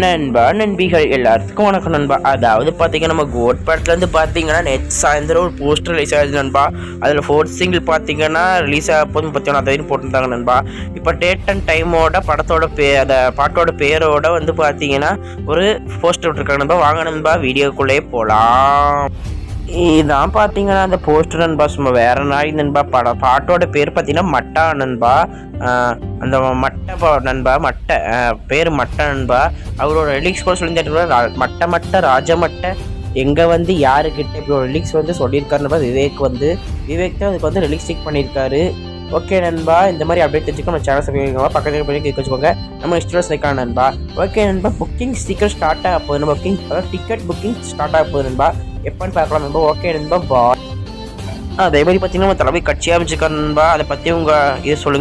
நண்பா நண்பிகள் எல்லாத்துக்கும் வணக்கம் நண்பா. அதாவது பார்த்தீங்கன்னா நம்ம கோட் படத்துலேருந்து பார்த்தீங்கன்னா நெக்ஸ்ட் சாயந்தரம் ஒரு போஸ்டர் ரிலீஸ் ஆகுது நண்பா. அதில் ஃபோர்த் சிங்கிள் பார்த்தீங்கன்னா ரிலீஸ் ஆக போது 31 போட்டிருந்தாங்க நண்பா. இப்போ டேட் அண்ட் டைமோட படத்தோட அந்த பாட்டோட பேரோட வந்து பார்த்தீங்கன்னா ஒரு போஸ்டர் விட்டுருக்காங்க நண்பா. வாங்க நண்பா வீடியோக்குள்ளே போகலாம். இதான் பார்த்தீங்கன்னா அந்த போஸ்டர் நண்பா, சும்மா வேற நாய் நண்பா. பாட்டோட பேர் பார்த்தீங்கன்னா மட்டா நண்பா. அந்த மட்டை நண்பா, மட்டை பேர் மட்டை நண்பா. அவரோட ரிலீக்ஸ் கூட சொல்லியிருந்தாரு, மட்டை மட்டை ராஜ மட்டை எங்கே வந்து யாருக்கிட்ட இப்படி ஒரு ரிலீக்ஸ் வந்து சொல்லியிருக்காரு நண்பா. விவேக் தான் அதுக்கு வந்து ரிலீக்ஸ் செக் பண்ணியிருக்காரு. ஓகே நண்பா, இந்த மாதிரி அப்டேட் தெரிஞ்சுக்கோ நம்ம சேனல் சப்ஸ்கிரைப் பக்கத்தில் போய் கேட்க வச்சுக்கோங்க. நம்ம நெக்ஸ்ட் நிற்கலாம் நண்பா. ஓகே நண்பா, புக்கிங் சீக்கிரம் ஸ்டார்ட் ஆக போகுது. நம்ம டிக்கெட் புக்கிங் ஸ்டார்ட் ஆக போகுது நண்பா. எப்போன்னு பார்க்கலாம் நண்பா. ஓகே நண்பா, அதே மாதிரி பார்த்தீங்கன்னா நம்ம தலைமை கட்சி அமைச்சிருக்காரு நண்பா. அதை பற்றி உங்கள் இதை சொல்லுங்கள்.